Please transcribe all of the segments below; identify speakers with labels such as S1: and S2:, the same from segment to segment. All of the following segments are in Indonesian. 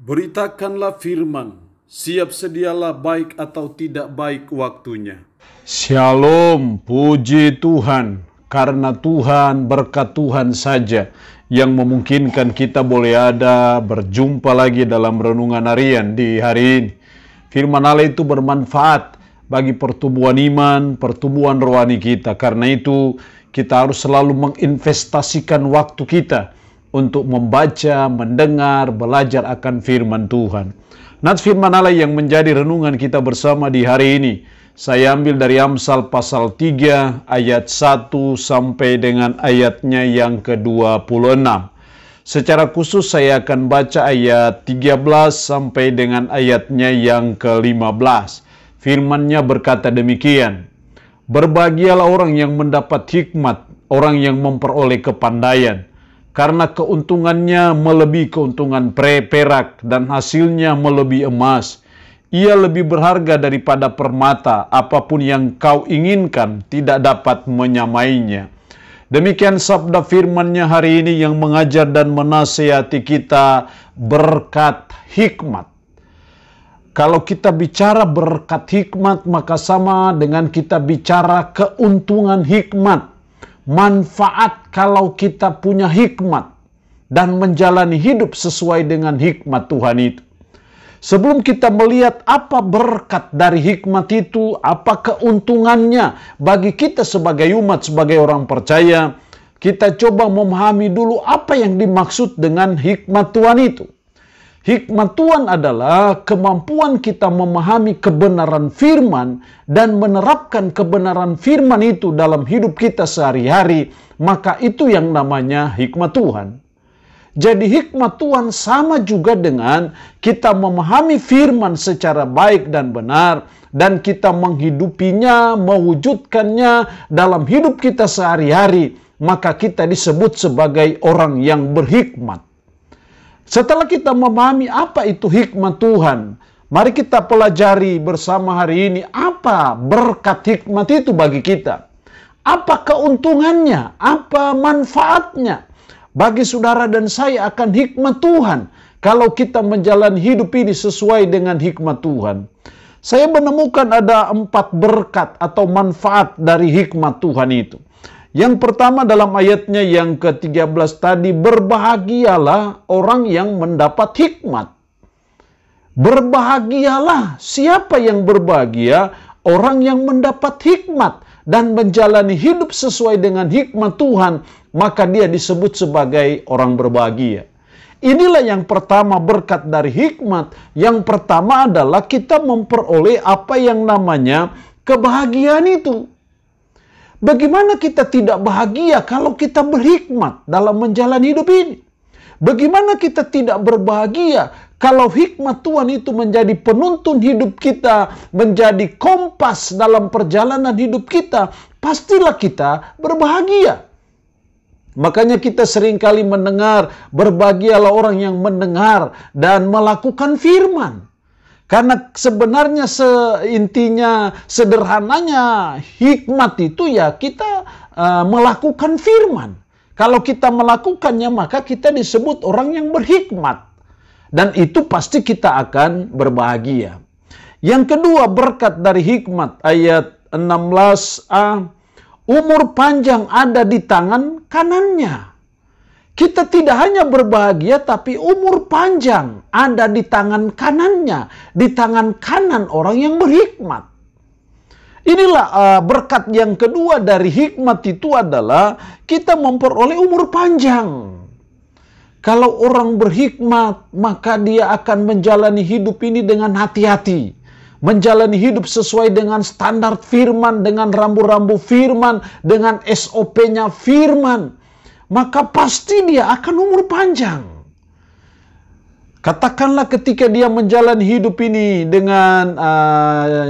S1: Beritakanlah firman, siap sedialah baik atau tidak baik waktunya.
S2: Shalom, puji Tuhan. Karena Tuhan, berkat Tuhan saja yang memungkinkan kita boleh ada berjumpa lagi dalam renungan harian di hari ini. Firman Allah itu bermanfaat bagi pertumbuhan iman, pertumbuhan rohani kita. Karena itu kita harus selalu menginvestasikan waktu kita untuk membaca, mendengar, belajar akan firman Tuhan. Nats firman Allah yang menjadi renungan kita bersama di hari ini, saya ambil dari Amsal pasal 3 ayat 1 sampai dengan ayatnya yang ke-26. Secara khusus saya akan baca ayat 13 sampai dengan ayatnya yang ke-15. Firman-Nya berkata demikian, "Berbahagialah orang yang mendapat hikmat, orang yang memperoleh kepandaian, karena keuntungannya melebihi keuntungan perak dan hasilnya melebihi emas. Ia lebih berharga daripada permata, apapun yang kau inginkan tidak dapat menyamainya." Demikian sabda firman-Nya hari ini yang mengajar dan menasihati kita berkat hikmat. Kalau kita bicara berkat hikmat, maka sama dengan kita bicara keuntungan hikmat. Manfaat kalau kita punya hikmat dan menjalani hidup sesuai dengan hikmat Tuhan itu. Sebelum kita melihat apa berkat dari hikmat itu, apa keuntungannya bagi kita sebagai umat, sebagai orang percaya, kita coba memahami dulu apa yang dimaksud dengan hikmat Tuhan itu. Hikmat Tuhan adalah kemampuan kita memahami kebenaran firman dan menerapkan kebenaran firman itu dalam hidup kita sehari-hari, maka itu yang namanya hikmat Tuhan. Jadi hikmat Tuhan sama juga dengan kita memahami firman secara baik dan benar, dan kita menghidupinya, mewujudkannya dalam hidup kita sehari-hari, maka kita disebut sebagai orang yang berhikmat. Setelah kita memahami apa itu hikmat Tuhan, mari kita pelajari bersama hari ini apa berkat hikmat itu bagi kita. Apa keuntungannya, apa manfaatnya bagi saudara dan saya akan hikmat Tuhan kalau kita menjalani hidup ini sesuai dengan hikmat Tuhan. Saya menemukan ada 4 berkat atau manfaat dari hikmat Tuhan itu. Yang pertama dalam ayatnya yang ke-13 tadi, berbahagialah orang yang mendapat hikmat. Berbahagialah, siapa yang berbahagia? Orang yang mendapat hikmat dan menjalani hidup sesuai dengan hikmat Tuhan, maka dia disebut sebagai orang berbahagia. Inilah yang pertama berkat dari hikmat. Yang pertama adalah kita memperoleh apa yang namanya kebahagiaan itu. Bagaimana kita tidak bahagia kalau kita berhikmat dalam menjalani hidup ini? Bagaimana kita tidak berbahagia kalau hikmat Tuhan itu menjadi penuntun hidup kita, menjadi kompas dalam perjalanan hidup kita? Pastilah kita berbahagia. Makanya kita seringkali mendengar, berbahagialah orang yang mendengar dan melakukan firman. Karena sebenarnya intinya, sederhananya, hikmat itu ya kita melakukan firman. Kalau kita melakukannya, maka kita disebut orang yang berhikmat. Dan itu pasti kita akan berbahagia. Yang kedua, berkat dari hikmat, ayat 16a, umur panjang ada di tangan kanannya. Kita tidak hanya berbahagia, tapi umur panjang ada di tangan kanannya, di tangan kanan orang yang berhikmat. Inilah berkat yang kedua dari hikmat itu adalah kita memperoleh umur panjang. Kalau orang berhikmat, maka dia akan menjalani hidup ini dengan hati-hati. Menjalani hidup sesuai dengan standar firman, dengan rambu-rambu firman, dengan SOP-nya firman. Maka pasti dia akan umur panjang. Katakanlah ketika dia menjalani hidup ini dengan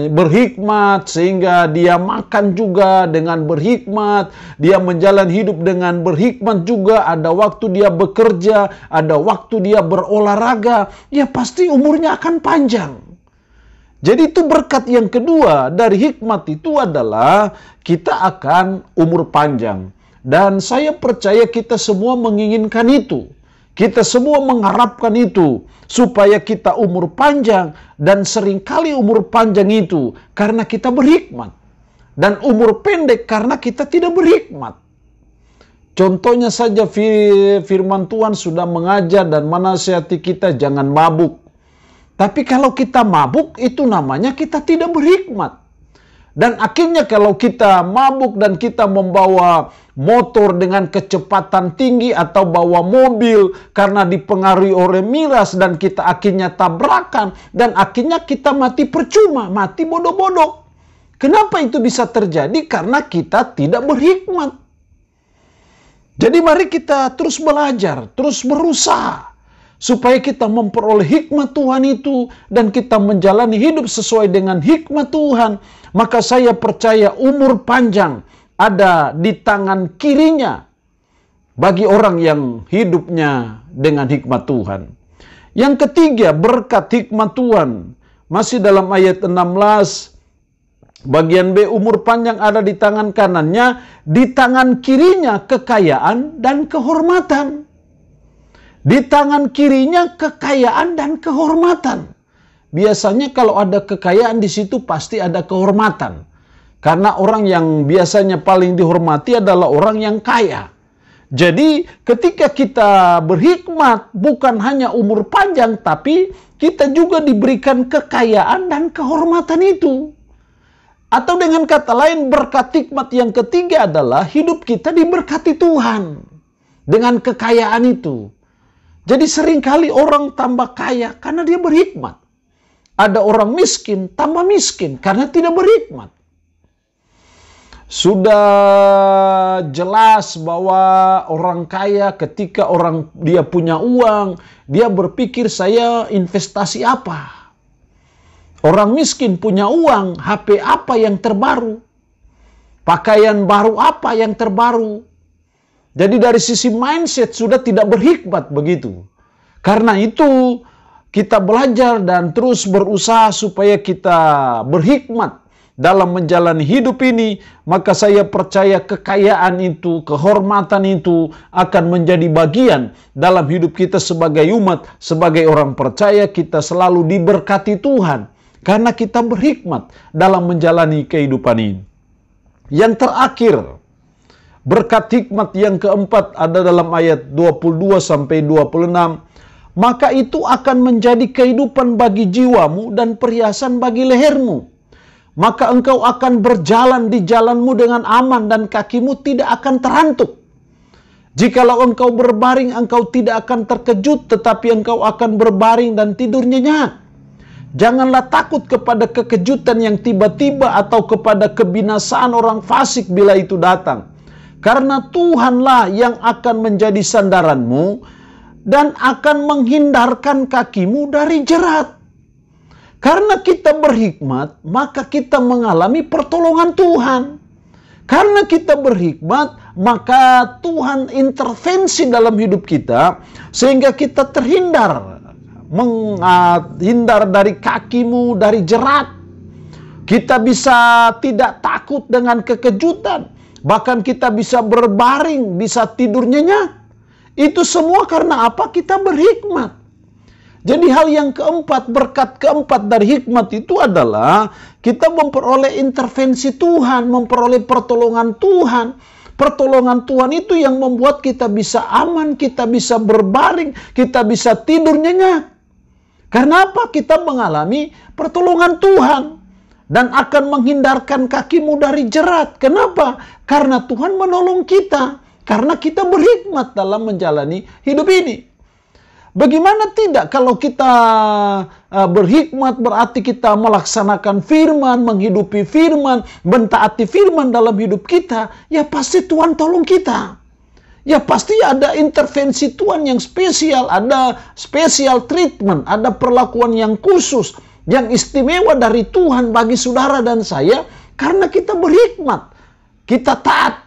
S2: berhikmat, sehingga dia makan juga dengan berhikmat, dia menjalani hidup dengan berhikmat juga, ada waktu dia bekerja, ada waktu dia berolahraga, ya pasti umurnya akan panjang. Jadi itu berkat yang kedua dari hikmat itu adalah kita akan umur panjang. Dan saya percaya kita semua menginginkan itu. Kita semua mengharapkan itu supaya kita umur panjang, dan seringkali umur panjang itu karena kita berhikmat, dan umur pendek karena kita tidak berhikmat. Contohnya saja firman Tuhan sudah mengajar dan menasihati kita jangan mabuk. Tapi kalau kita mabuk itu namanya kita tidak berhikmat. Dan akhirnya kalau kita mabuk dan kita membawa motor dengan kecepatan tinggi atau bawa mobil karena dipengaruhi oleh miras, dan kita akhirnya tabrakan dan akhirnya kita mati percuma, mati bodoh-bodoh. Kenapa itu bisa terjadi? Karena kita tidak berhikmat. Jadi mari kita terus belajar, terus berusaha supaya kita memperoleh hikmat Tuhan itu dan kita menjalani hidup sesuai dengan hikmat Tuhan. Maka saya percaya umur panjang ada di tangan kirinya bagi orang yang hidupnya dengan hikmat Tuhan. Yang ketiga, berkat hikmat Tuhan. Masih dalam ayat 16, bagian B, umur panjang ada di tangan kanannya, di tangan kirinya kekayaan dan kehormatan. Di tangan kirinya kekayaan dan kehormatan. Biasanya kalau ada kekayaan di situ pasti ada kehormatan. Karena orang yang biasanya paling dihormati adalah orang yang kaya. Jadi ketika kita berhikmat, bukan hanya umur panjang, tapi kita juga diberikan kekayaan dan kehormatan itu. Atau dengan kata lain, berkat hikmat yang ketiga adalah hidup kita diberkati Tuhan dengan kekayaan itu. Jadi seringkali orang tambah kaya karena dia berhikmat. Ada orang miskin tambah miskin karena tidak berhikmat. Sudah jelas bahwa orang kaya ketika dia punya uang, dia berpikir saya investasi apa. Orang miskin punya uang, HP apa yang terbaru? Pakaian baru apa yang terbaru? Jadi dari sisi mindset sudah tidak berhikmat begitu. Karena itu kita belajar dan terus berusaha supaya kita berhikmat dalam menjalani hidup ini. Maka saya percaya kekayaan itu, kehormatan itu akan menjadi bagian dalam hidup kita sebagai umat, sebagai orang percaya. Kita selalu diberkati Tuhan karena kita berhikmat dalam menjalani kehidupan ini. Yang terakhir, berkat hikmat yang keempat ada dalam ayat 22-26. Maka itu akan menjadi kehidupan bagi jiwamu dan perhiasan bagi lehermu. Maka engkau akan berjalan di jalanmu dengan aman dan kakimu tidak akan terantuk. Jikalau engkau berbaring, engkau tidak akan terkejut, tetapi engkau akan berbaring dan tidur nyenyak. Janganlah takut kepada kekejutan yang tiba-tiba atau kepada kebinasaan orang fasik bila itu datang. Karena Tuhanlah yang akan menjadi sandaranmu dan akan menghindarkan kakimu dari jerat. Karena kita berhikmat, maka kita mengalami pertolongan Tuhan. Karena kita berhikmat, maka Tuhan intervensi dalam hidup kita sehingga kita terhindar, menghindar dari kakimu dari jerat. Kita bisa tidak takut dengan kekejutan, bahkan kita bisa berbaring, bisa tidur nyenyak. Itu semua karena apa? Kita berhikmat. Jadi hal yang keempat, berkat keempat dari hikmat itu adalah kita memperoleh intervensi Tuhan, memperoleh pertolongan Tuhan. Pertolongan Tuhan itu yang membuat kita bisa aman, kita bisa berbaring, kita bisa tidur nyenyak. Karena apa? Kita mengalami pertolongan Tuhan dan akan menghindarkan kakimu dari jerat. Kenapa? Karena Tuhan menolong kita. Karena kita berhikmat dalam menjalani hidup ini. Bagaimana tidak kalau kita berhikmat berarti kita melaksanakan firman, menghidupi firman, mentaati firman dalam hidup kita. Ya pasti Tuhan tolong kita. Ya pasti ada intervensi Tuhan yang spesial, ada special treatment, ada perlakuan yang khusus, yang istimewa dari Tuhan bagi saudara dan saya. Karena kita berhikmat, kita taat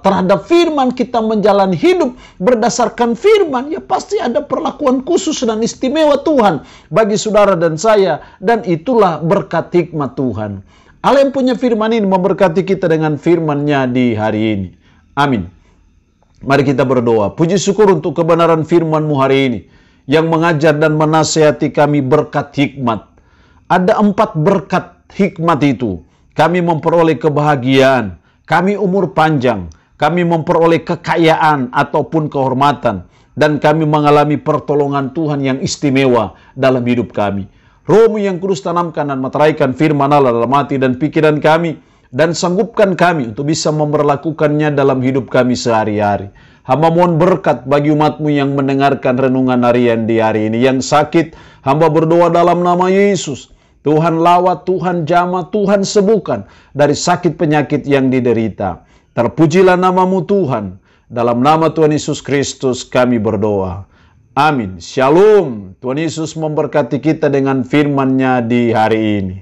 S2: terhadap firman, kita menjalani hidup berdasarkan firman, ya pasti ada perlakuan khusus dan istimewa Tuhan bagi saudara dan saya, dan itulah berkat hikmat Tuhan. Allah yang punya firman ini memberkati kita dengan firman-Nya di hari ini. Amin. Mari kita berdoa. Puji syukur untuk kebenaran firman-Mu hari ini, yang mengajar dan menasihati kami berkat hikmat. Ada 4 berkat hikmat itu. Kami memperoleh kebahagiaan, kami umur panjang, kami memperoleh kekayaan ataupun kehormatan, dan kami mengalami pertolongan Tuhan yang istimewa dalam hidup kami. Roh-Mu yang kudus tanamkan dan meteraikan firman Allah dalam hati dan pikiran kami, dan sanggupkan kami untuk bisa memperlakukannya dalam hidup kami sehari-hari. Hamba mohon berkat bagi umat-Mu yang mendengarkan renungan harian di hari ini. Yang sakit, hamba berdoa dalam nama Yesus. Tuhan lawat, Tuhan jamah, Tuhan sembuhkan dari sakit penyakit yang diderita. Terpujilah nama-Mu Tuhan. Dalam nama Tuhan Yesus Kristus kami berdoa. Amin. Shalom. Tuhan Yesus memberkati kita dengan firman-Nya di hari ini.